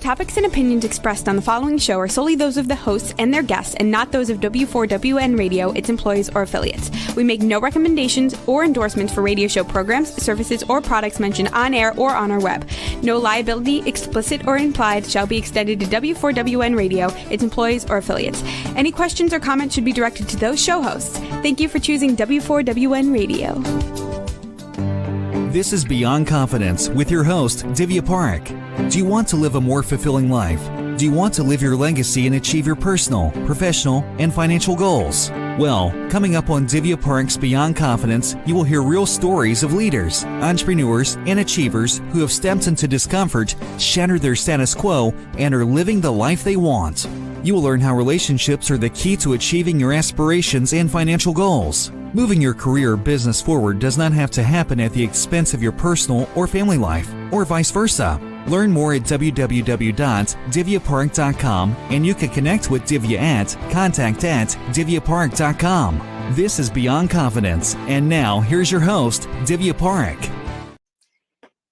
topics and opinions expressed on the following show are solely those of the hosts and their guests and not those of W4WN Radio, its employees, or affiliates. We make no recommendations or endorsements for radio show programs, services, or products mentioned on air or on our web. No liability, explicit or implied, shall be extended to W4WN Radio, its employees, or affiliates. Any questions or comments should be directed to those show hosts. Thank you for choosing W4WN Radio. This is Beyond Confidence with your host, Divya Parekh. Do you want to live a more fulfilling life? Do you want to live your legacy and achieve your personal, professional, and financial goals? Well, coming up on Divya Parekh's Beyond Confidence, you will hear real stories of leaders, entrepreneurs, and achievers who have stepped into discomfort, shattered their status quo, and are living the life they want. You will learn how relationships are the key to achieving your aspirations and financial goals. Moving your career or business forward does not have to happen at the expense of your personal or family life, or vice versa. Learn more at www.divyaparekh.com, and you can connect with Divya at contact@divyaparekh.com. This is Beyond Confidence, and now here's your host, Divya Parekh.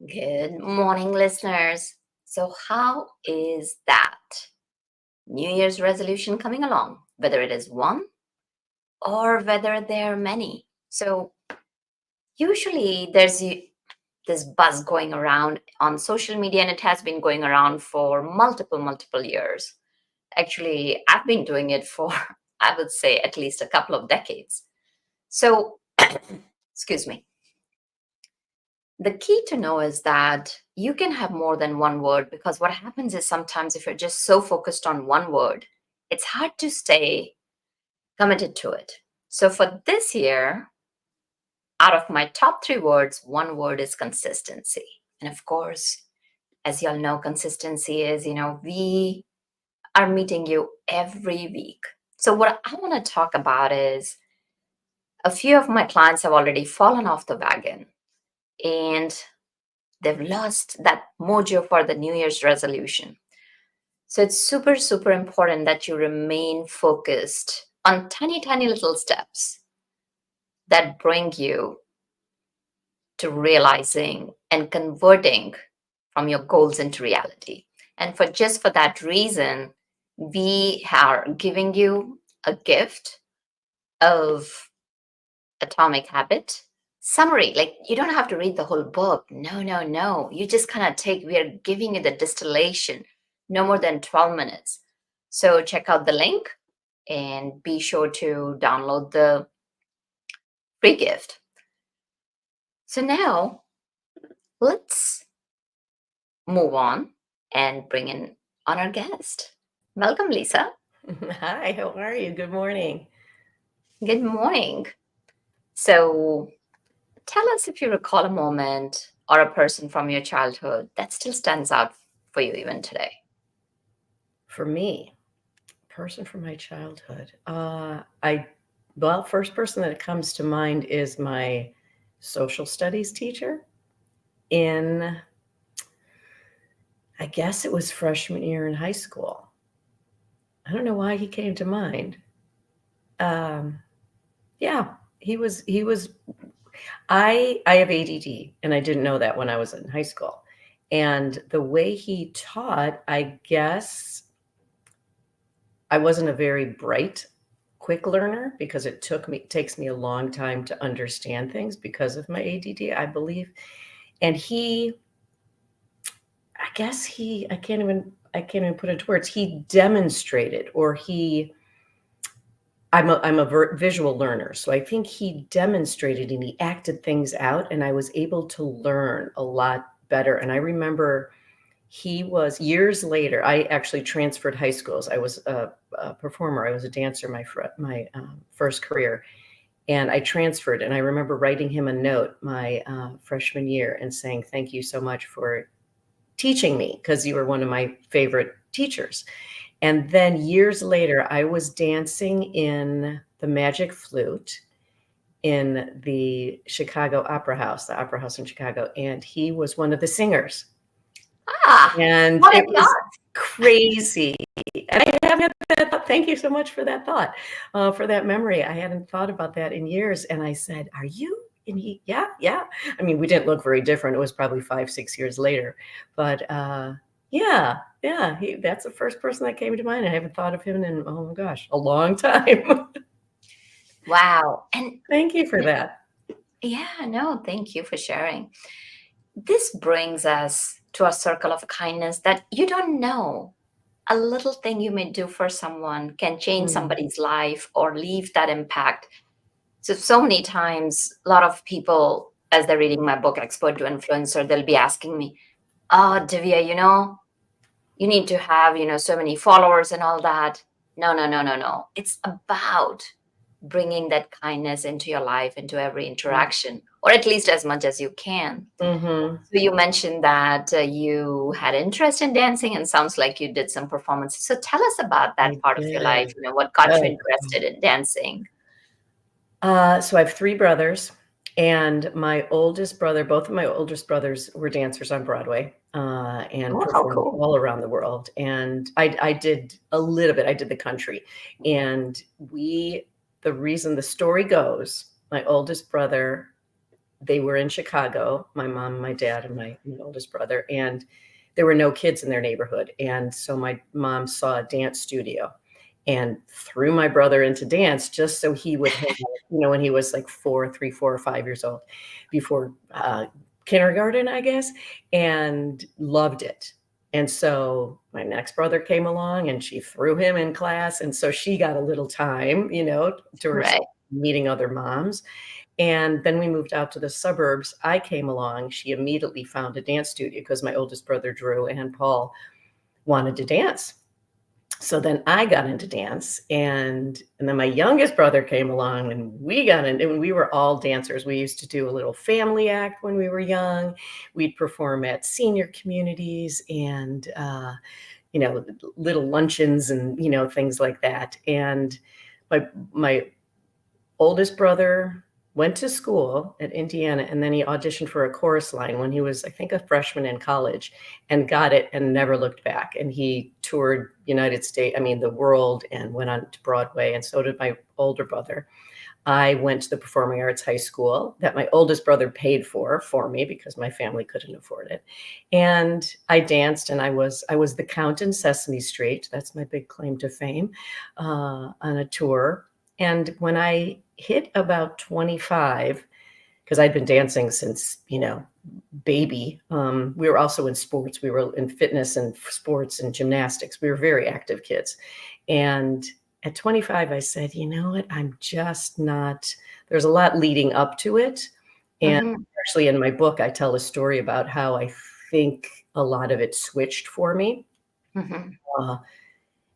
Good morning, listeners. So how is that New Year's resolution coming along? Whether it is one or whether there are many. So usually there's this buzz going around on social media, and it has been going around for multiple years. Actually, I've been doing it for, I would say, at least a couple of decades. So, excuse me. The key to know is that you can have more than one word, because what happens is sometimes if you're just so focused on one word, it's hard to stay committed to it. So for this year, out of my top 3 words, one word is consistency. And of course, as y'all know, consistency is, we are meeting you every week. So what I want to talk about is a few of my clients have already fallen off the wagon and they've lost that mojo for the New Year's resolution. So it's super important that you remain focused on tiny little steps that bring you to realizing and converting from your goals into reality. And for that reason, we are giving you a gift of Atomic Habit summary. Like, you don't have to read the whole book. No. You just we are giving you the distillation, no more than 12 minutes. So check out the link and be sure to download the free gift. So now let's move on and bring in on our guest. Welcome, Lisa. Hi, how are you? Good morning. Good morning. So tell us if you recall a moment or a person from your childhood that still stands out for you even today. For me, person from my childhood. First person that comes to mind is my social studies teacher in, I guess it was freshman year in high school. I don't know why he came to mind. He was, I have ADD, and I didn't know that when I was in high school. And the way he taught, I guess I wasn't a very bright, quick learner, because it takes me a long time to understand things because of my ADD, I believe. And I can't even put it into words. He demonstrated, I'm a visual learner. So I think he demonstrated and he acted things out, and I was able to learn a lot better. And I remember years later, I actually transferred high schools. I was a performer. I was a dancer my first career. And I transferred, and I remember writing him a note my freshman year and saying, thank you so much for teaching me, because you were one of my favorite teachers. And then years later, I was dancing in the Magic Flute in the Chicago Opera House, the Opera House in Chicago. And he was one of the singers. And it was crazy. And I haven't had that. Thank you so much for that thought, for that memory. I hadn't thought about that in years. And I said, are you? And he, yeah. I mean, we didn't look very different. It was probably 5-6 years later. But Yeah. Yeah. That's the first person that came to mind. I haven't thought of him in, oh my gosh, a long time. Wow. And Thank you for that. yeah, no, thank you for sharing. This brings us to a circle of kindness that you don't know. A little thing you may do for someone can change Mm. somebody's life or leave that impact. So many times, a lot of people, as they're reading my book, Expert to Influencer, they'll be asking me, "Oh, Divya, you need to have, so many followers and all that." No, no, no, no, no. It's about bringing that kindness into your life, into every interaction, or at least as much as you can. Mm-hmm. So you mentioned that you had interest in dancing and sounds like you did some performances. So tell us about that I part of your life, did. what got you Oh. interested in dancing? So I have three brothers, and my oldest brother, both of my oldest brothers were dancers on Broadway, and Oh, how performed cool. all around the world. And I did a little bit. I did the country, and the story goes, my oldest brother, they were in Chicago, my mom, my dad, and my oldest brother, and there were no kids in their neighborhood. And so my mom saw a dance studio and threw my brother into dance just so he would have, when he was like 4 or 5 years old, before kindergarten, I guess, and loved it. And so my next brother came along and she threw him in class. And so she got a little time, to Right. herself, meeting other moms. And then we moved out to the suburbs. I came along. She immediately found a dance studio because my oldest brother, Drew, and Paul wanted to dance. So then I got into dance, and then my youngest brother came along, and we got in, and we were all dancers. We used to do a little family act when we were young. We'd perform at senior communities and little luncheons and things like that. And my oldest brother went to school at Indiana, and then he auditioned for a chorus line when he was, I think, a freshman in college, and got it and never looked back. And he toured the world, and went on to Broadway, and so did my older brother. I went to the performing arts high school that my oldest brother paid for me because my family couldn't afford it. And I danced, and I was the Count in Sesame Street. That's my big claim to fame, on a tour. And when I hit about 25, because I'd been dancing since, baby, we were also in sports. We were in fitness and sports and gymnastics. We were very active kids. And at 25, I said, you know what? I'm just not, there's a lot leading up to it. And Hmm. actually, in my book, I tell a story about how I think a lot of it switched for me. Hmm. Uh,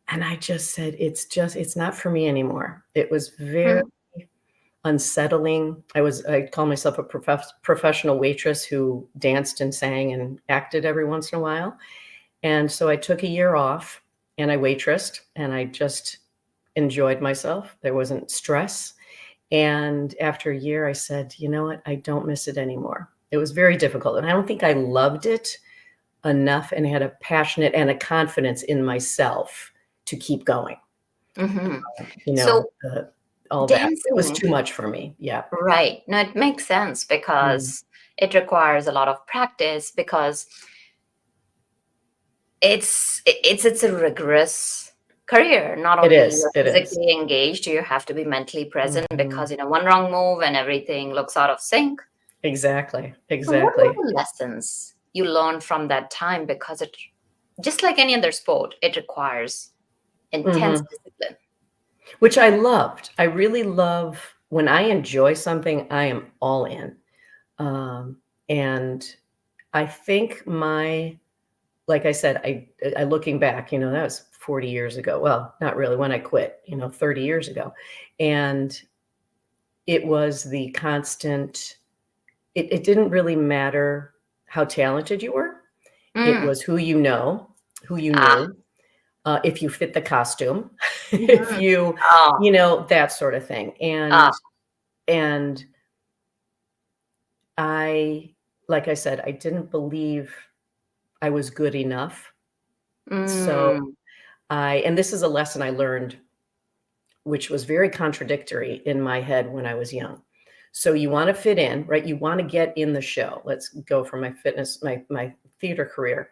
and I just said, it's not for me anymore. It was very unsettling. I call myself a professional waitress who danced and sang and acted every once in a while. And so I took a year off, and I waitressed, and I just enjoyed myself. There wasn't stress. And after a year, I said, you know what? I don't miss it anymore. It was very difficult. And I don't think I loved it enough and had a passionate and a confidence in myself to keep going. Hmm. You know, So all that. It was dancing, too much for me. Yeah. right? No, it makes sense Mm. because it requires a lot of practice because it's a rigorous career. Not It only is. you're It is. physically engaged, you have to be mentally present Mhm. because one wrong move and everything looks out of sync. Exactly. So what were Exactly. the lessons you learned from that time? Because it, just like any other sport, it requires intense Mhm. discipline. Which I loved. I really love when I enjoy something, I am all in. And I think like I said, I looking back, that was 40 years ago. Well, not really when I quit, 30 years ago. And it was the constant, it didn't really matter how talented you were. It Mm. was who you Ah. knew, if you fit the costume, if Mhm. you, Oh. that sort of thing. Ah. And I, like I said, I didn't believe I was good enough. So Mm. and this is a lesson I learned, which was very contradictory in my head when I was young. So you want to fit in, right? You want to get in the show. Let's go from my theater career.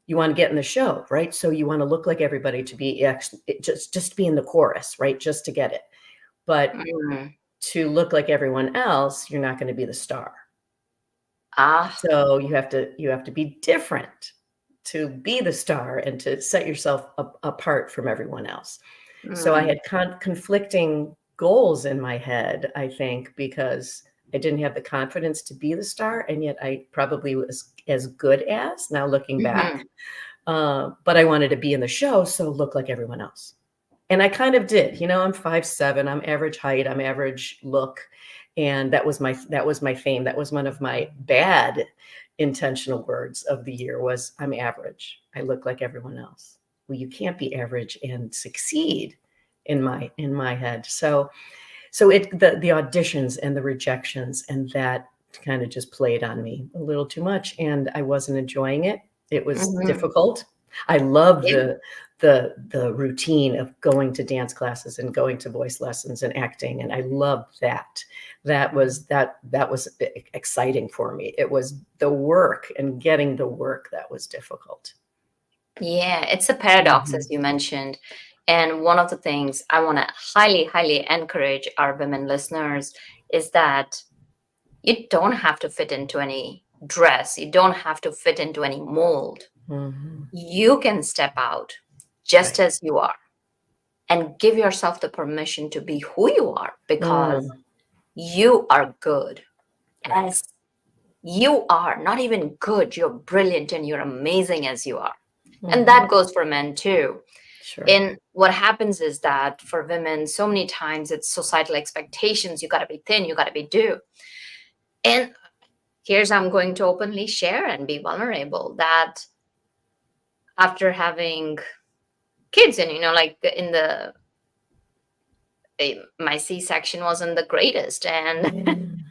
you want to get in the show, right? So you want to look like everybody to be just be in the chorus, right? Just to get it. But to look like everyone else, you're not going to be the star. So you have to be different to be the star and to set yourself apart from everyone else. So I had conflicting goals in my head, I think, because I didn't have the confidence to be the star, and yet I probably was as good as, now looking back. But I wanted to be in the show, so look like everyone else. And I kind of did. I'm 5'7", I'm average height, I'm average look. And that was my fame. That was one of my bad intentional words of the year was, I'm average. I look like everyone else. Well, you can't be average and succeed in my head. So the auditions and the rejections and that kind of just played on me a little too much, and I wasn't enjoying it. It was difficult. I love the routine of going to dance classes and going to voice lessons and acting, and I loved that. That was exciting for me. It was the work and getting the work that was difficult. Yeah, it's a paradox, as you mentioned. And one of the things I want to highly, highly encourage our women listeners is that you don't have to fit into any dress. You don't have to fit into any mold. You can step out just as you are and give yourself the permission to be who you are, because you are good as you are. Not even good, you're brilliant and you're amazing as you are. And that goes for men too. Sure. And what happens is that for women, so many times it's societal expectations. You got to be thin, you got to be do. And I'm going to openly share and be vulnerable that after having kids, and like my C-section wasn't the greatest, and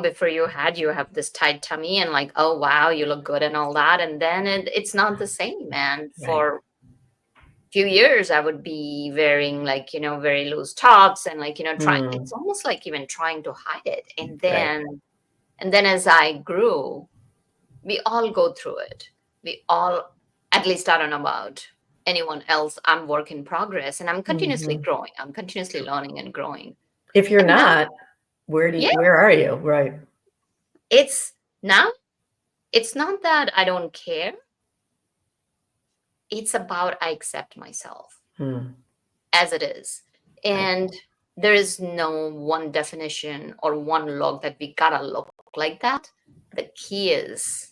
before you have this tight tummy and like, oh wow, you look good and all that, and then it's not the same. And for a few years I would be wearing very loose tops and trying, it's almost like even trying to hide it. And then as I grew, we all go through it. We all, at least I don't know about anyone else, I'm work in progress, and I'm continuously growing. I'm continuously learning and growing. If you're not, where are you? Right. It's not that I don't care. It's about I accept myself as it is. And there is no one definition or one look that we gotta look like that. The key is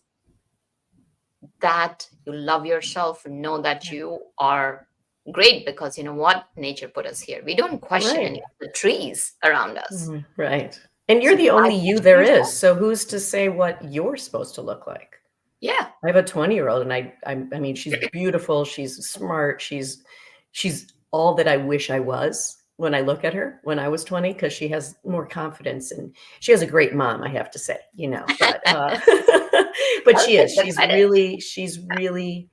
that you love yourself and know that you are great, because you know what? Nature put us here. We don't question any of the trees around us. Right. And you're the only you there is. So who's to say what you're supposed to look like? Yeah. I have a 20-year-old, and I mean, she's beautiful. She's smart. She's all that I wish I was when I look at her when I was 20, because she has more confidence, and she has a great mom, I have to say, but, but she's really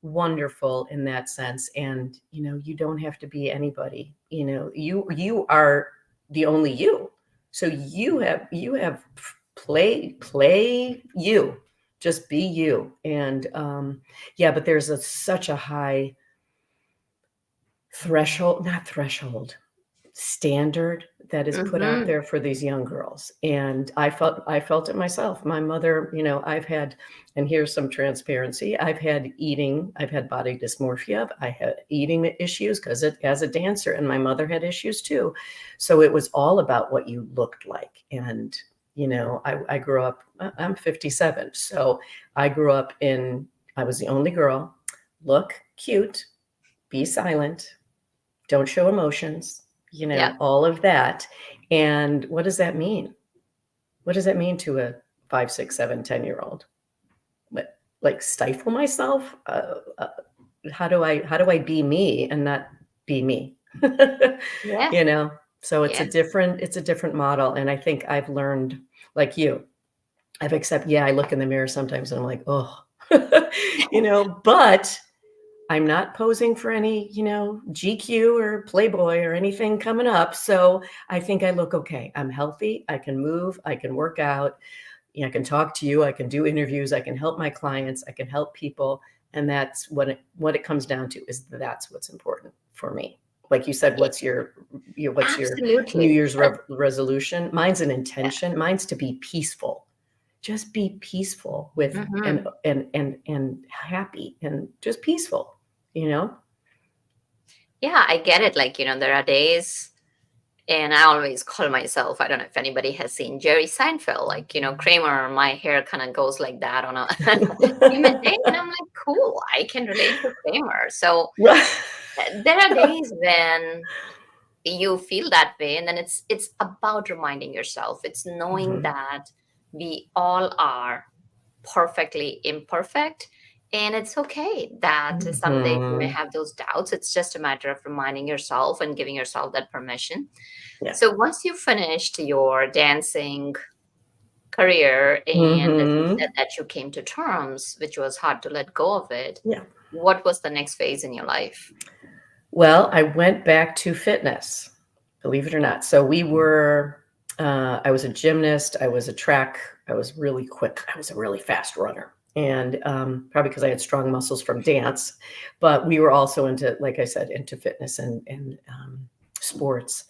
wonderful in that sense. And, you don't have to be anybody, you are the only you. So you have play you, just be you. And, but there's such a high standard that is put out there for these young girls. And I felt it myself. My mother, I've had, and here's some transparency, I've had body dysmorphia. I had eating issues as a dancer, and my mother had issues too. So it was all about what you looked like. And, I grew up, I'm 57. So I grew up I was the only girl, look cute, be silent, don't show emotions, all of that. And what does that mean? What does that mean to a 5, 6, 7, 10-year-old? But like stifle myself? How do I be me and not be me? So it's a different model. And I think I've learned, like you, I look in the mirror sometimes and I'm like, oh, but I'm not posing for any, GQ or Playboy or anything coming up. So I think I look okay. I'm healthy. I can move. I can work out. I can talk to you, I can do interviews, I can help my clients, I can help people. And that's what it comes down to, is that's what's important for me. Like you said, what's your New Absolutely. Year's resolution? Mine's an intention. Mine's to be peaceful. Just be peaceful with and happy and just peaceful, Yeah, I get it. Like, there are days, and I always call myself, I don't know if anybody has seen Jerry Seinfeld, like, Kramer, my hair kind of goes like that on a humid day. And I'm like, cool, I can relate to Kramer. So there are days when you feel that way, and then it's about reminding yourself. It's knowing that we all are perfectly imperfect, and it's okay that some days you may have those doubts. It's just a matter of reminding yourself and giving yourself that permission. Yeah. So once you finished your dancing career, and as you said that you came to terms, which was hard to let go of it, Yeah. what was the next phase in your life? Well, I went back to fitness, believe it or not. So I was a gymnast. I was a track. I was really quick. I was a really fast runner. And probably because I had strong muscles from dance, but we were also into, like I said, into fitness and sports.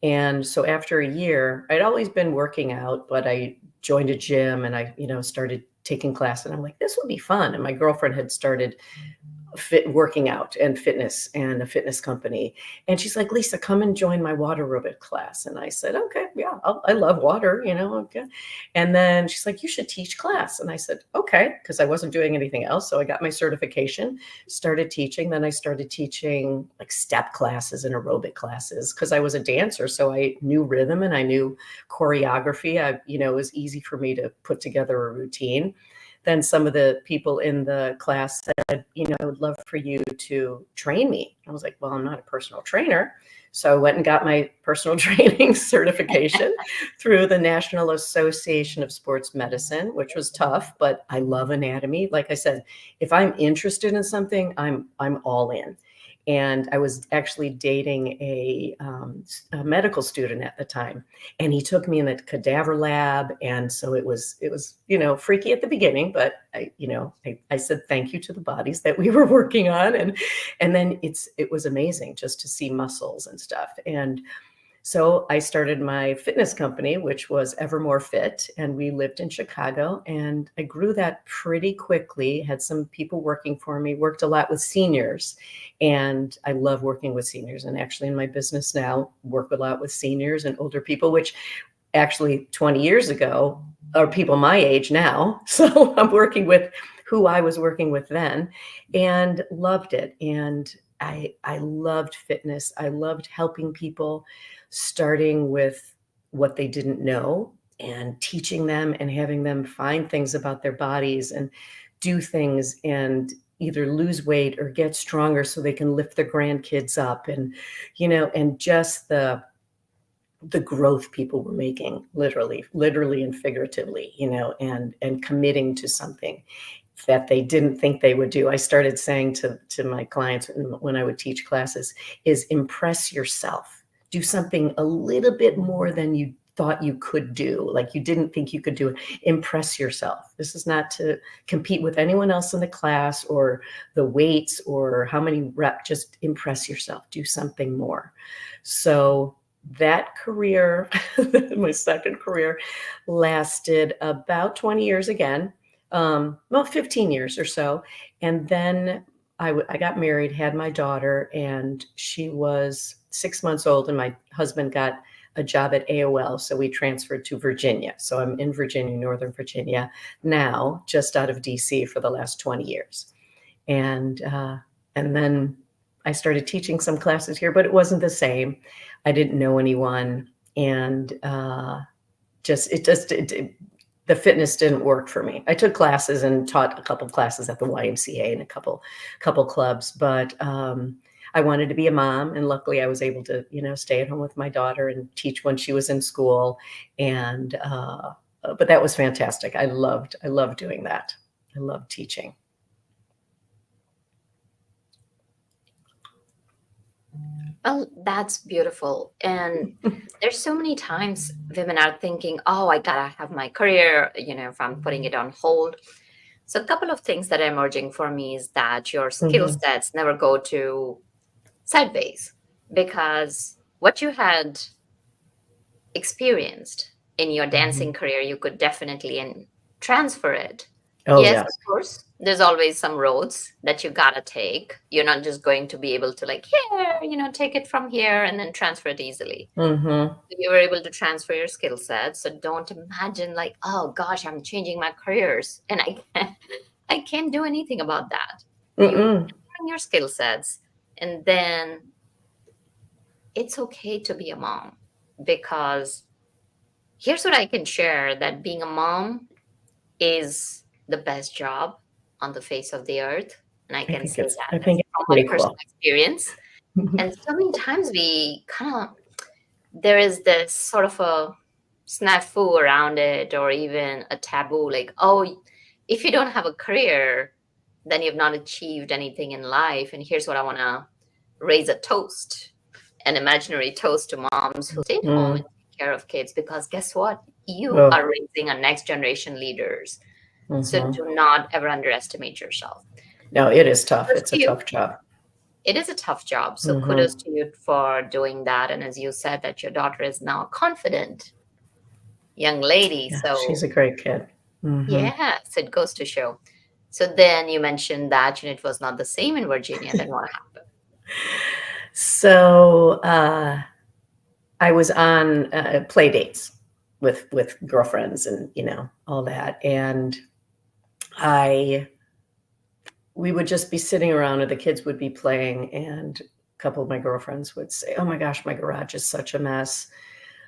And so after a year, I'd always been working out, but I joined a gym and I, started taking class, and I'm like, this will be fun. And my girlfriend had started working out and fitness and a fitness company. And she's like, Lisa, come and join my water aerobic class. And I said, okay, yeah, I love water, okay. And then she's like, you should teach class. And I said, okay, because I wasn't doing anything else. So I got my certification, started teaching. Then I started teaching like step classes and aerobic classes because I was a dancer. So I knew rhythm and I knew choreography. It was easy for me to put together a routine. Then some of the people in the class said, I would love for you to train me. I was like, well, I'm not a personal trainer. So I went and got my personal training certification through the National Association of Sports Medicine, which was tough, but I love anatomy. Like I said, if I'm interested in something, I'm all in. And I was actually dating a medical student at the time, and he took me in the cadaver lab. And so it was, freaky at the beginning, but I said thank you to the bodies that we were working on, and then it was amazing just to see muscles and stuff. And so I started my fitness company, which was Evermore Fit, and we lived in Chicago, and I grew that pretty quickly, had some people working for me, worked a lot with seniors, and I love working with seniors. And actually in my business now, work a lot with seniors and older people, which actually 20 years ago are people my age now. So I'm working with who I was working with then, and loved it. And I loved fitness. I loved helping people, starting with what they didn't know and teaching them and having them find things about their bodies and do things and either lose weight or get stronger so they can lift their grandkids up, and and just the growth people were making, literally and figuratively, and committing to something that they didn't think they would do. I started saying to my clients when I would teach classes is impress yourself. Do something a little bit more than you thought you could do, like you didn't think you could do it. Impress yourself. This is not to compete with anyone else in the class or the weights or how many reps. Just impress yourself. Do something more. So that career, my second career, lasted about 20 years again, well, 15 years or so. And then I got married, had my daughter, and she was 6 months old, and my husband got a job at AOL. So we transferred to Virginia. So I'm in Virginia, Northern Virginia now, just out of DC for the last 20 years. And then I started teaching some classes here, but it wasn't the same. I didn't know anyone, and the fitness didn't work for me. I took classes and taught a couple classes at the YMCA and a couple clubs, but I wanted to be a mom, and luckily I was able to, stay at home with my daughter and teach when she was in school. And but that was fantastic. I loved doing that. I loved teaching. Well, that's beautiful. And there's so many times women are thinking, oh, I gotta have my career, if I'm putting it on hold. So a couple of things that are emerging for me is that your skill Mhm. sets never go to sideways, because what you had experienced in your dancing Mhm. career, you could definitely transfer it. Oh, Yes, of yes. course, there's always some roads that you gotta take. You're not just going to be able to, like, here, take it from here and then transfer it easily. Mhm. You were able to transfer your skill set. So don't imagine like, oh gosh, I'm changing my careers and I can't do anything about that. You Mm-mm. learn your skill sets, and then it's okay to be a mom, because here's what I can share, that being a mom is the best job on the face of the earth. And I can say I that think it's from my pretty personal cool. experience. And so many times we kind of, there is this sort of a snafu around it, or even a taboo, like, oh, if you don't have a career, then you've not achieved anything in life. And here's what I want to raise a toast, an imaginary toast to moms who stay at home and Mm. take care of kids, because guess what? You Oh. are raising a next generation leaders. So Mhm. do not ever underestimate yourself. No, it is tough. Kudos It's a to you. tough job. It is a tough job. So kudos Mhm. to you for doing that. And as you said, that your daughter is now a confident young lady. Yeah, she's So a great kid. Mhm. yes, it goes to show. So then you mentioned that it was not the same in Virginia. Then what happened? So, I was on, play dates with girlfriends and, all that, and I we would just be sitting around or the kids would be playing, and a couple of my girlfriends would say, "Oh my gosh, my garage is such a mess."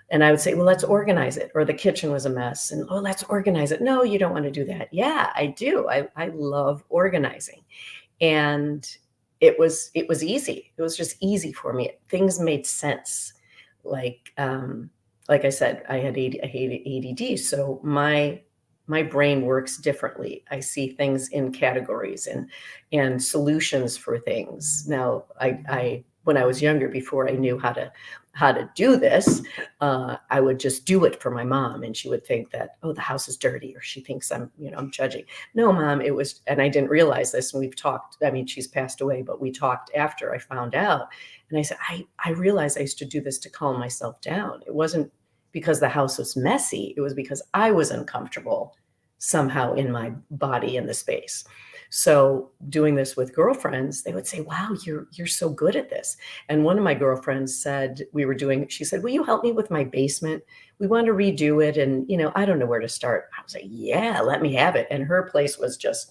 And I would say, "Well, let's organize it." Or the kitchen was a mess, and, "Oh, let's organize it." "No, you don't wanna do that." "Yeah, I do. I love organizing." And it was easy. It was just easy for me. Things made sense. Like, like I said, I had ADD, so my brain works differently. I see things in categories and solutions for things. Now, I when I was younger, before I knew how to do this, I would just do it for my mom, and she would think that, oh, the house is dirty, or she thinks I'm judging. No, mom, it was, and I didn't realize this. And we've talked, I mean, she's passed away, but we talked after I found out. And I said, I realized I used to do this to calm myself down. It wasn't because the house was messy. It was because I was uncomfortable somehow in my body in the space. So doing this with girlfriends, they would say, wow, you're so good at this. And one of my girlfriends said, she said, will you help me with my basement? We want to redo it. And, I don't know where to start. I was like, yeah, let me have it. And her place was just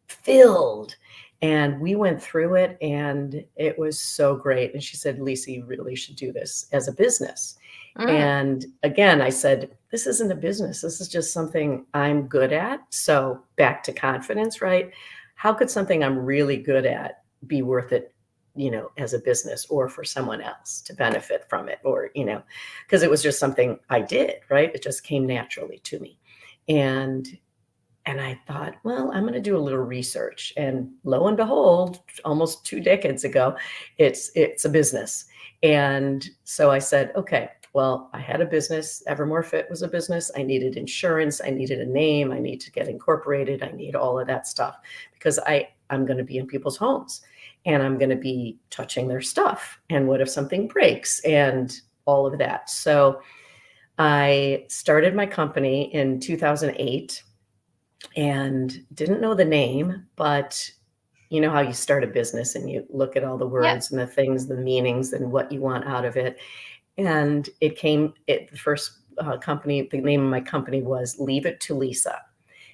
filled. And we went through it, and it was so great. And she said, Lisa, you really should do this as a business. Mm, And again, I said, this isn't a business. This is just something I'm good at. So back to confidence, right? How could something I'm really good at be worth it, as a business or for someone else to benefit from it? Or, because it was just something I did, right? It just came naturally to me. And I thought, well, I'm going to do a little research. And lo and behold, almost 2 decades ago, it's a business. And so I said, okay, well, I had a business. Evermore Fit was a business. I needed insurance. I needed a name. I need to get incorporated. I need all of that stuff because I'm going to be in people's homes and I'm going to be touching their stuff. And what if something breaks and all of that? So I started my company in 2008 and didn't know the name, but you know how you start a business and you look at all the yeah. words and the things, the meanings, and what you want out of it. And the first company, the name of my company was Leave It to Lisa,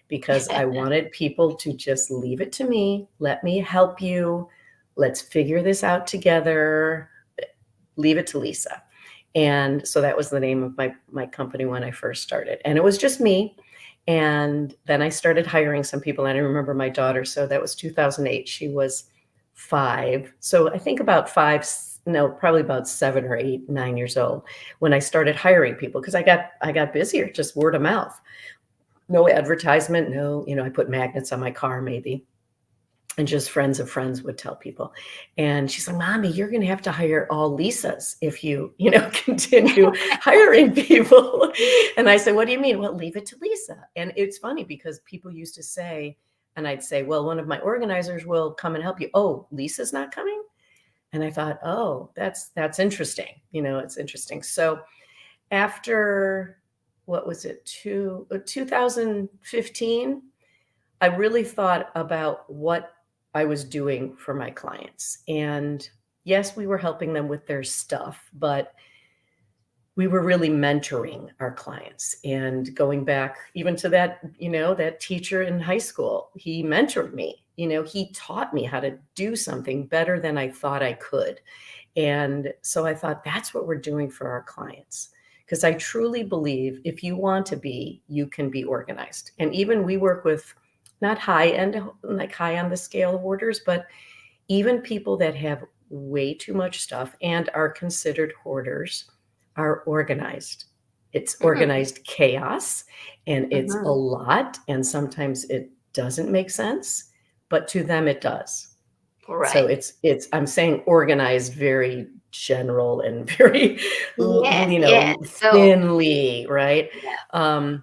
because I wanted people to just leave it to me. Let me help you. Let's figure this out together. Leave it to Lisa. And so that was the name of my company when I first started. And it was just me. And then I started hiring some people. And I remember my daughter, so that was 2008. She was 5. So I think about 5, no, probably about 7 or 8, 9 years old when I started hiring people, because I got busier, just word of mouth. No advertisement, no, I put magnets on my car maybe. and just friends of friends would tell people. And she's like, Mommy, you're going to have to hire all Lisas if you, continue hiring people. And I said, what do you mean? Well, leave it to Lisa. And it's funny because people used to say, and I'd say, well, one of my organizers will come and help you. Oh, Lisa's not coming? And I thought, oh, that's interesting. It's interesting. So after, what was it, 2015, I really thought about what I was doing for my clients. And yes, we were helping them with their stuff, but we were really mentoring our clients. And going back even to that, that teacher in high school, he mentored me. He taught me how to do something better than I thought I could. And so I thought that's what we're doing for our clients. Because I truly believe if you want to be, you can be organized. And even we work with not high end, like high on the scale of orders, but even people that have way too much stuff and are considered hoarders are organized. It's organized chaos, and it's a lot. And sometimes it doesn't make sense, but to them it does. Right. So I'm saying organized very general and very, thinly, right? Yeah.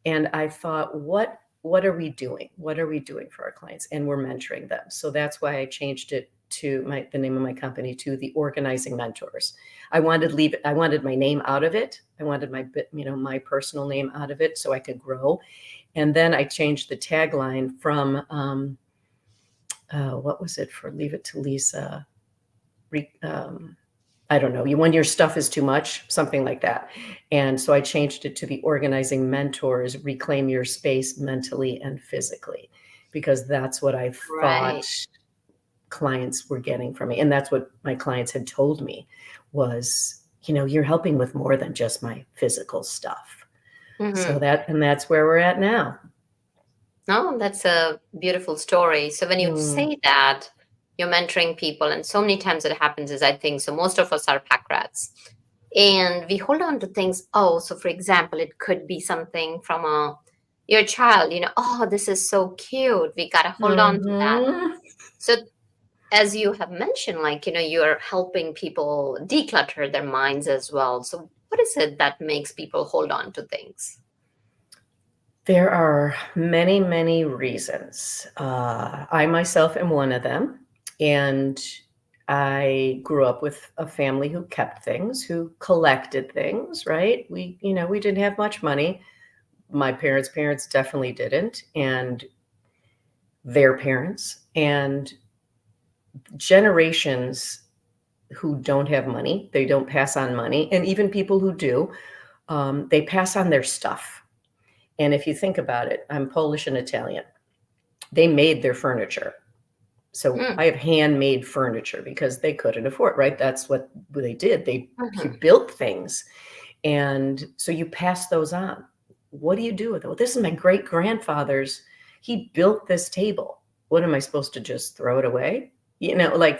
And I thought, what are we doing? What are we doing for our clients? And we're mentoring them. So that's why I changed it to the name of my company to the Organizing Mentors. I wanted my name out of it. I wanted my personal name out of it so I could grow. And then I changed the tagline from, what was it, for Leave It to Lisa? I don't know, when your stuff is too much, something like that. And so I changed it to the Organizing Mentors, Reclaim Your Space mentally and physically, because that's what I thought clients were getting from me. And that's what my clients had told me was, you're helping with more than just my physical stuff. So that's where we're at now. No, that's a beautiful story. So when you say that, you're mentoring people, and so many times it happens is, I think, so most of us are pack rats. And we hold on to things. Oh, so for example, it could be something from your child, oh, this is so cute. We got to hold on to that. So as you have mentioned, you're helping people declutter their minds as well. So what is it that makes people hold on to things? There are many, many reasons. I myself am one of them. And I grew up with a family who kept things, who collected things, right? We didn't have much money. My parents definitely didn't, and their parents, and generations who don't have money, they don't pass on money. And even people who do, they pass on their stuff. And if you think about it, I'm Polish and Italian. They made their furniture. So I have handmade furniture because they couldn't afford, right? That's what they did. They built things. And so you pass those on. What do you do with it? Well, this is my great grandfather's. He built this table. What am I supposed to just throw it away? Right.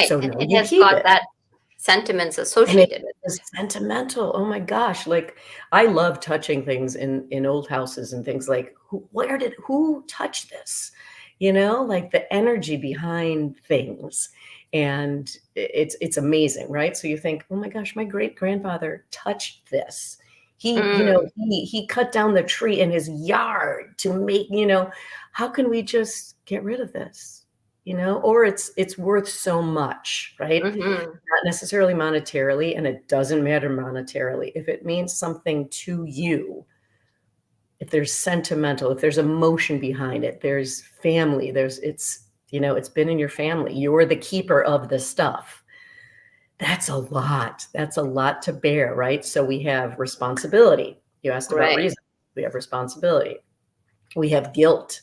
So and no, it you has keep got it. that sentiments associated with it. It's sentimental. Oh my gosh. Like, I love touching things in old houses and things, like, who touched this? Like the energy behind things. And it's amazing, right? So you think, oh my gosh, my great grandfather touched this. He cut down the tree in his yard to make, how can we just get rid of this? Or it's worth so much, right? Not necessarily monetarily, and it doesn't matter monetarily. If it means something to you, if there's sentimental, if there's emotion behind it, there's family, it's been in your family, you're the keeper of the stuff. That's a lot to bear, right? So we have responsibility. You asked about reason. We have responsibility. We have guilt.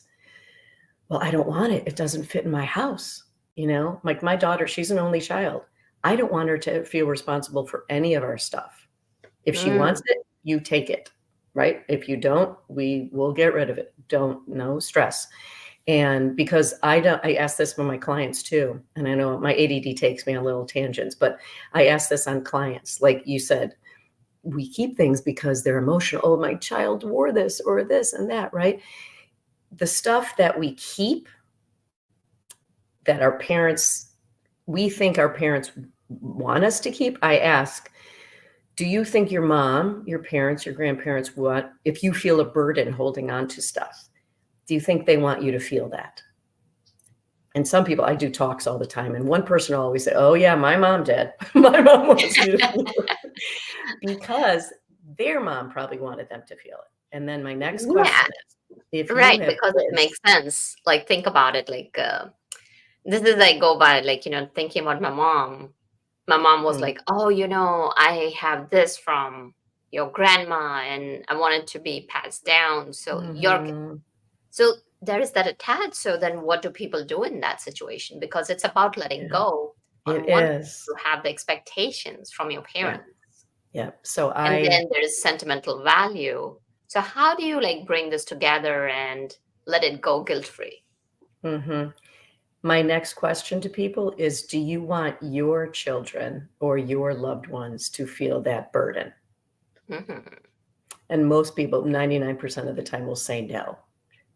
Well, I don't want it. It doesn't fit in my house. Like my daughter, she's an only child. I don't want her to feel responsible for any of our stuff. If she wants it, you take it, right? If you don't, we will get rid of it. No stress. And because I ask this with my clients too, and I know my ADD takes me on little tangents, but I ask this on clients. Like you said, we keep things because they're emotional. Oh, my child wore this or this and that, right? The stuff that we keep that our parents, we think our parents want us to keep, I ask, do you think your mom, your parents, your grandparents want, if you feel a burden holding on to stuff, do you think they want you to feel that? And some people, I do talks all the time, and one person will always say, oh yeah, my mom did. My mom wants me to feel it. Because their mom probably wanted them to feel it. And then my next Yeah, question is, if you right, have because it kids, makes sense. Like, think about it. Like, this is like go by, like, thinking about my mom. My mom was mm, like, oh, I have this from your grandma and I want it to be passed down. mhm, So there is that attached. So then what do people do in that situation? Because it's about letting yeah, go. On it one hand, is. you have the expectations from your Yeah, parents, yeah. So and then there's sentimental value. So how do you like bring this together and let it go guilt free? mhm. My next question to people is, do you want your children or your loved ones to feel that burden? Hmm. And most people, 99% of the time, will say no.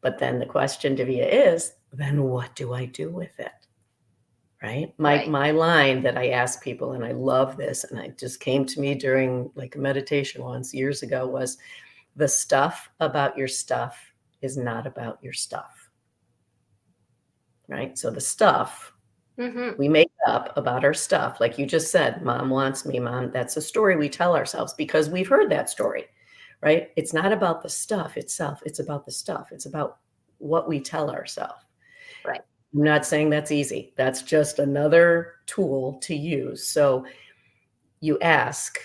But then the question, Divya, is, then what do I do with it? Right? My Right. my line that I ask people, and I love this, and it just came to me during like a meditation once years ago, was the stuff about your stuff is not about your stuff. Right? So the stuff Hmm. we make up about our stuff, like you just said, mom wants me, mom, that's a story we tell ourselves because we've heard that story, right? It's not about the stuff itself, it's about the stuff. It's about what we tell ourselves. Right. I'm not saying that's easy. That's just another tool to use. So you ask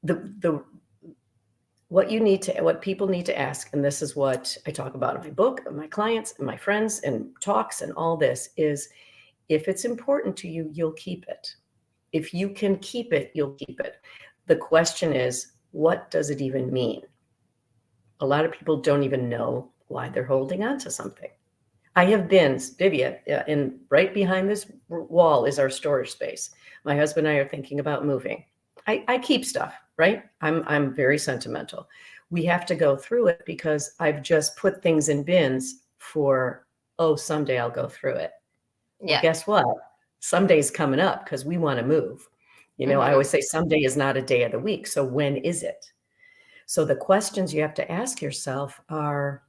the what people need to ask, and this is what I talk about in my book, and my clients and my friends and talks and all this is, if it's important to you, you'll keep it. If you can keep it, you'll keep it. The question is, what does it even mean? A lot of people don't even know why they're holding on to something. I have bins, Divya, and right behind this wall is our storage space. My husband and I are thinking about moving. I keep stuff, right? I'm very sentimental. We have to go through it because I've just put things in bins for, oh, someday I'll go through it. Well, Yeah. guess what? Someday's coming up because we want to move. I Hmm. always say someday is not a day of the week. So when is it? So the questions you have to ask yourself are,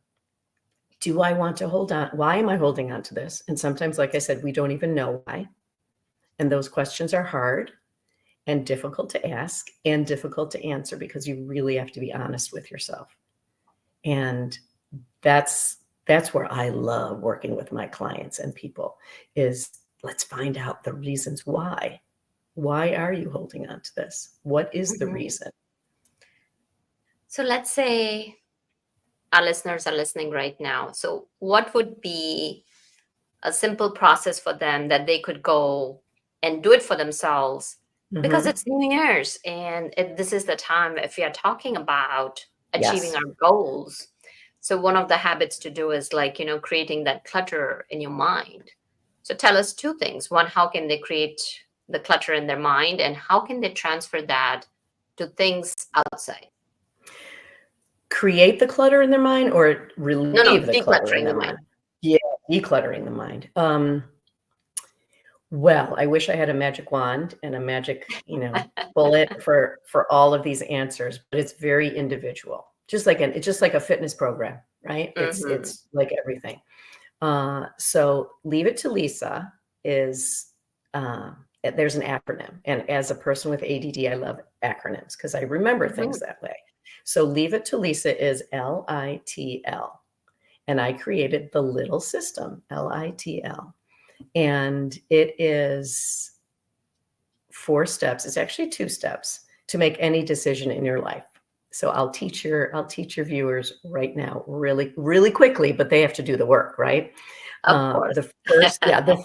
do I want to hold on? Why am I holding on to this? And sometimes, like I said, we don't even know why. And those questions are hard and difficult to ask and difficult to answer because you really have to be honest with yourself. And that's where I love working with my clients and people is, let's find out the reasons why. Why are you holding on to this? What is the Hmm. reason? So let's say our listeners are listening right now. So what would be a simple process for them that they could go and do it for themselves, because Mhm. it's New Year's and this is the time if we are talking about achieving Yes. our goals. So one of the habits to do is like, creating that clutter in your mind. So tell us two things. One, how can they create the clutter in their mind, and how can they transfer that to things outside? Create the clutter in their mind or No, no, relieve the clutter in decluttering the their mind. mind? Yeah, decluttering the mind. Well, I wish I had a magic wand and a magic, bullet for all of these answers, but it's very individual. It's just like a fitness program, right? It's Hmm. it's like everything. So Leave It to Lisa is there's an acronym. And as a person with ADD, I love acronyms because I remember Hmm. things that way. So Leave It to Lisa is LITL. And I created the little system, LITL. And it is 4 steps. It's actually 2 steps to make any decision in your life. So I'll teach your viewers right now really, really quickly, but they have to do the work, right? Of course. The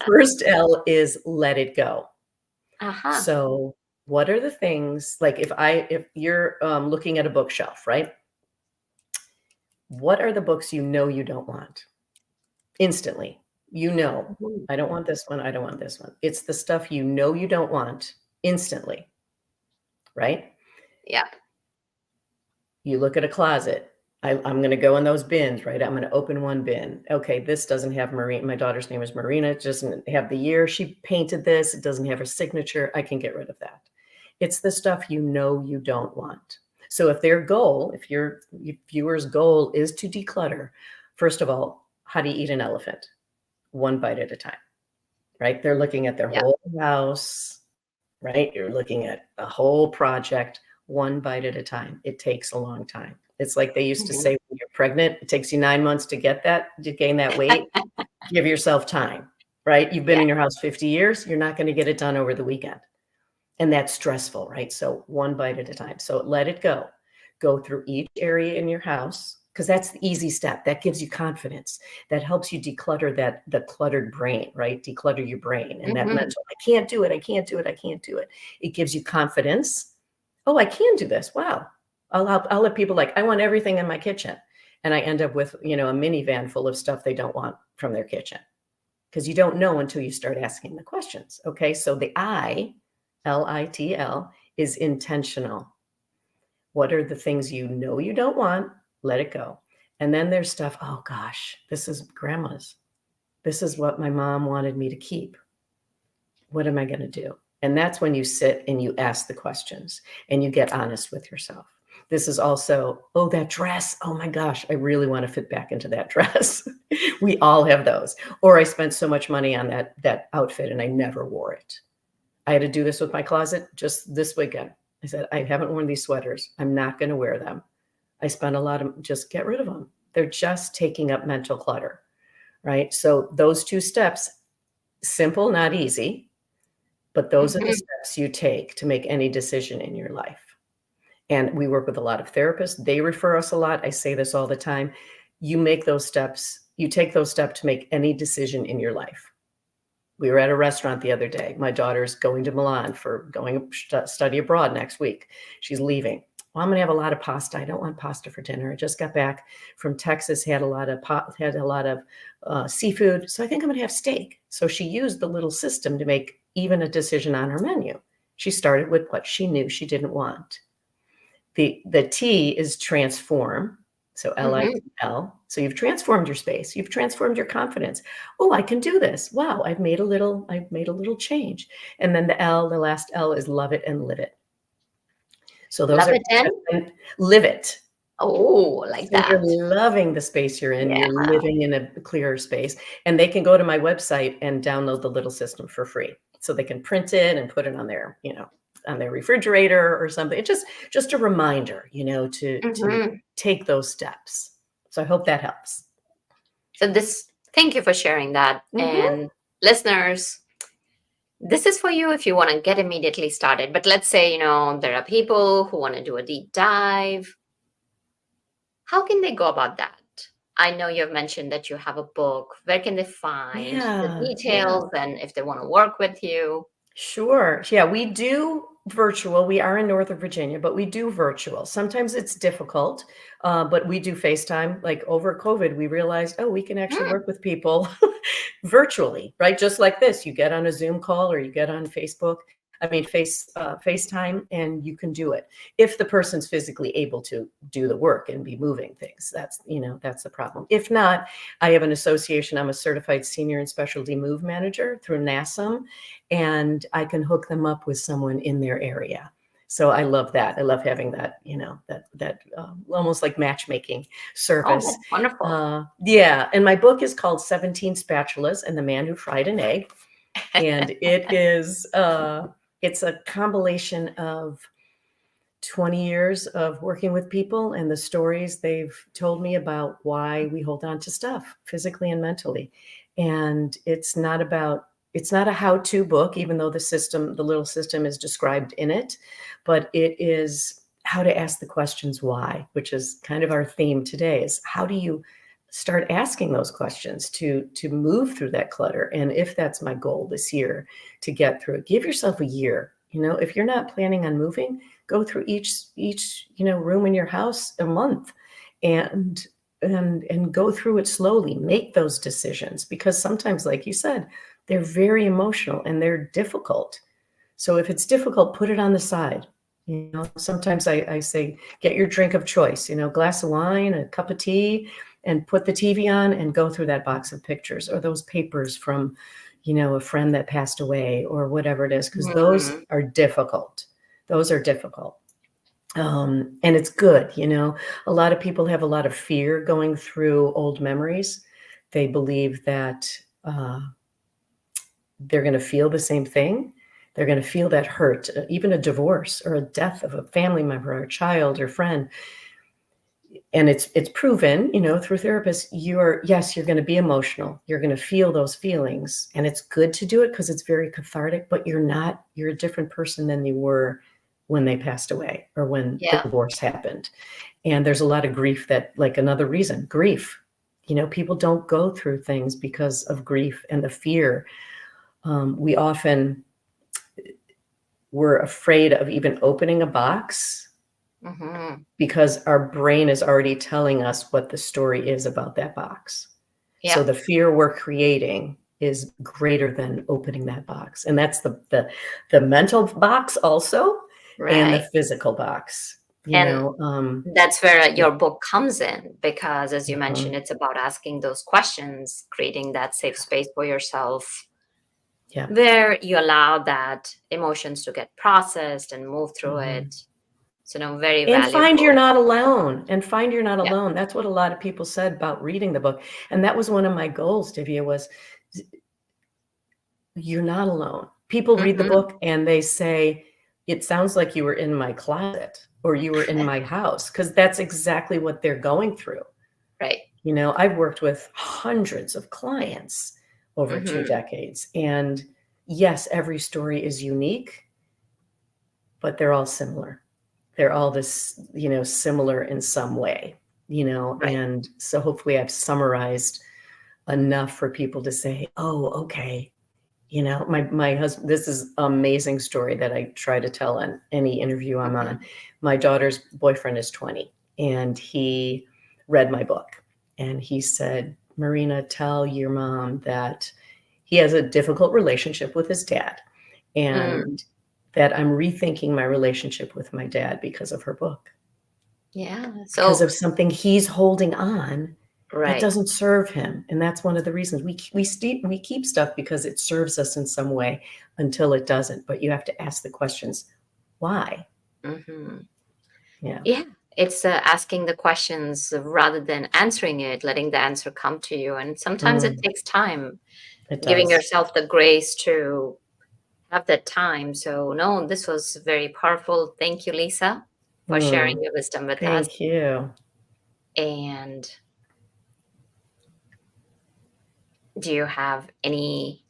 first L is let it go. Aha. So what are the things, like if you're looking at a bookshelf, right? What are the books you don't want? Instantly, Mhm. I don't want this one, I don't want this one. It's the stuff you don't want instantly, right? Yeah. You look at a closet. I'm going to go in those bins, right? I'm going to open one bin. Okay, this doesn't have Marina. My daughter's name is Marina. It doesn't have the year she painted this. It doesn't have her signature. I can get rid of that. It's the stuff you know you don't want. So if their goal, if your viewer's goal is to declutter, first of all, how do you eat an elephant? One bite at a time, right? They're looking at their Yeah. whole house, right? You're looking at a whole project, one bite at a time. It takes a long time. It's like they used to say, when you're pregnant, it takes you 9 months to gain that weight. Give yourself time, right? You've been Yeah. in your house 50 years. You're not going to get it done over the weekend. And that's stressful, right? So one bite at a time. So let it go. Go through each area in your house, because that's the easy step. That gives you confidence. That helps you declutter the cluttered brain, right? Declutter your brain and that mental, I can't do it. I can't do it. I can't do it. It gives you confidence. Oh, I can do this. Wow. I'll let people I want everything in my kitchen. And I end up with, a minivan full of stuff they don't want from their kitchen, because you don't know until you start asking the questions. Okay. So the LITL is intentional. What are the things you know you don't want? Let it go. And then there's stuff, oh gosh, this is grandma's. This is what my mom wanted me to keep. What am I going to do? And that's when you sit and you ask the questions and you get honest with yourself. This is also, oh, that dress. Oh my gosh, I really want to fit back into that dress. We all have those. Or I spent so much money on that outfit and I never wore it. I had to do this with my closet just this weekend. I said, I haven't worn these sweaters. I'm not going to wear them. I spent a lot of, just get rid of them. They're just taking up mental clutter, right? So those two steps, simple, not easy, but those are the steps you take to make any decision in your life. And we work with a lot of therapists. They refer us a lot. I say this all the time. You make those steps. You take those steps to make any decision in your life. We were at a restaurant the other day. My daughter's going to Milan for going to study abroad next week. She's leaving. Well, I'm going to have a lot of pasta. I don't want pasta for dinner. I just got back from Texas, had a lot of seafood. So I think I'm going to have steak. So she used the little system to make even a decision on her menu. She started with what she knew she didn't want. The T is transform. So LITL. So you've transformed your space. You've transformed your confidence. Oh, I can do this. Wow, I've made a little change. And then the last L is love it and live it. So those Love are it and live it. oh, like So that. you're loving the space you're in. Yeah. You're living in a clearer space. And they can go to my website and download the little system for free. So they can print it and put it on their, on their refrigerator or something. It's just a reminder, to take those steps. So I hope that helps. So thank you for sharing that. And listeners, this is for you if you want to get immediately started. But let's say, there are people who want to do a deep dive. How can they go about that? I know you've mentioned that you have a book. Where can they find the details and if they want to work with you? Sure. Yeah, we do virtual. We are in Northern Virginia, but we do virtual. Sometimes it's difficult, but we do FaceTime. Like over COVID, we realized, we can actually work with people virtually, right? Just like this, you get on a Zoom call or you get on FaceTime, and you can do it if the person's physically able to do the work and be moving things. That's the problem. If not, I have an association. I'm a certified senior and specialty move manager through NASM, and I can hook them up with someone in their area. So I love that. I love having that, that almost like matchmaking service. Oh, that's wonderful. Yeah. And my book is called 17 Spatulas and the Man Who Fried an Egg. And it is, it's a compilation of 20 years of working with people and the stories they've told me about why we hold on to stuff physically and mentally. And it's not a how-to book, even though the little system is described in it, but it is how to ask the questions why, which is kind of our theme today, is how do you start asking those questions to move through that clutter. And if that's my goal this year, to get through it, give yourself a year. If you're not planning on moving, go through each room in your house a month and go through it slowly. Make those decisions, because sometimes, like you said, they're very emotional and they're difficult. So if it's difficult, put it on the side. Sometimes I say, get your drink of choice, glass of wine, a cup of tea, and put the TV on and go through that box of pictures or those papers from, a friend that passed away or whatever it is, because those are difficult. Those are difficult. And it's good. A lot of people have a lot of fear going through old memories. They believe that they're going to feel the same thing. They're going to feel that hurt, even a divorce or a death of a family member or a child or friend. And it's proven, through therapists, you're going to be emotional. You're going to feel those feelings. And it's good to do it because it's very cathartic, but you're a different person than you were when they passed away or when the divorce happened. And there's a lot of grief another reason, grief. People don't go through things because of grief and the fear. We often were afraid of even opening a box because our brain is already telling us what the story is about that box. Yeah. So the fear we're creating is greater than opening that box. And that's the mental box also, and the physical box. That's where your book comes in, because as you mentioned, it's about asking those questions, creating that safe space for yourself. Yeah. Where you allow that emotions to get processed and move through it. So very valuable. And find you're not alone. That's what a lot of people said about reading the book. And that was one of my goals, Divya, was you're not alone. People read the book and they say, it sounds like you were in my closet or you were in my house, because that's exactly what they're going through. Right. I've worked with hundreds of clients over 2 decades. And yes, every story is unique, but they're all similar. They're all this, similar in some way, right. And so hopefully I've summarized enough for people to say, oh, okay. My husband, this is an amazing story that I try to tell on any interview I'm on. My daughter's boyfriend is 20 and he read my book and he said, Marina, tell your mom that he has a difficult relationship with his dad and that I'm rethinking my relationship with my dad because of her book. Yeah. So because of something he's holding on that doesn't serve him. And that's one of the reasons we keep stuff, because it serves us in some way until it doesn't. But you have to ask the questions, why? Yeah. It's asking the questions rather than answering it, letting the answer come to you. And sometimes it takes time, giving yourself the grace to have that time. So no, this was very powerful. Thank you, Lisa, for sharing your wisdom with us. Thank you. And do you have any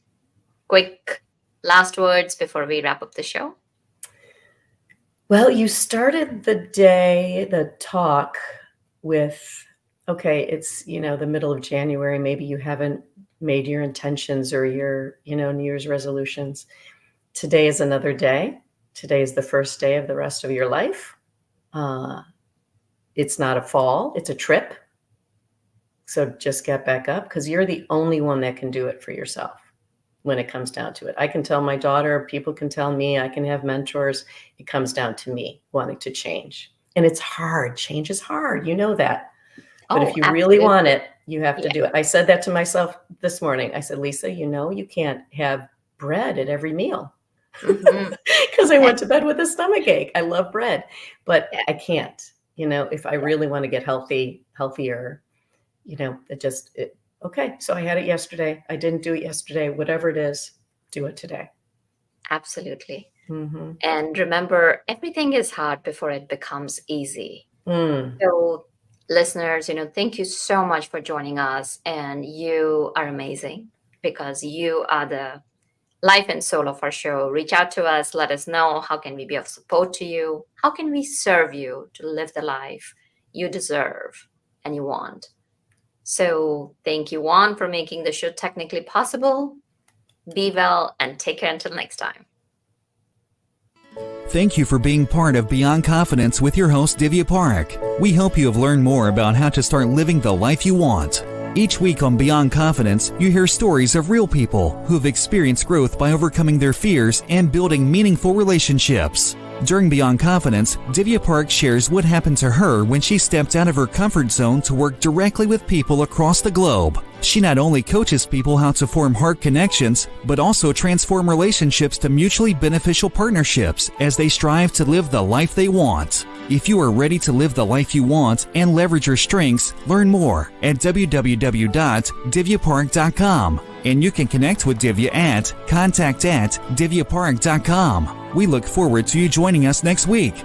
quick last words before we wrap up the show? Well, you started the talk with, okay, it's, the middle of January. Maybe you haven't made your intentions or your, New Year's resolutions. Today is another day. Today is the first day of the rest of your life. It's not a fall, it's a trip. So just get back up, because you're the only one that can do it for yourself when it comes down to it. I can tell my daughter, people can tell me, I can have mentors. It comes down to me wanting to change. And it's hard. Change is hard. You know that. But if you really want it, you have to do it. I said that to myself this morning. I said, Lisa, you can't have bread at every meal. Because I went to bed with a stomach ache. I love bread, but I can't, if I really want to get healthier, okay. So I had it yesterday. I didn't do it yesterday. Whatever it is, do it today. Absolutely. And remember, everything is hard before it becomes easy. So listeners, thank you so much for joining us. And you are amazing, because you are the life and soul of our show. Reach out to us. Let us know, how can we be of support to you? How can we serve you to live the life you deserve and you want? So thank you, Juan, for making the show technically possible. Be well and take care until next time. Thank you for being part of Beyond Confidence with your host, Divya Parekh. We hope you have learned more about how to start living the life you want. Each week on Beyond Confidence, you hear stories of real people who have experienced growth by overcoming their fears and building meaningful relationships. During Beyond Confidence, Divya Parekh shares what happened to her when she stepped out of her comfort zone to work directly with people across the globe. She not only coaches people how to form heart connections, but also transform relationships to mutually beneficial partnerships as they strive to live the life they want. If you are ready to live the life you want and leverage your strengths, learn more at www.divyaparekh.com. And you can connect with Divya at contact@divyaparekh.com. We look forward to you joining us next week.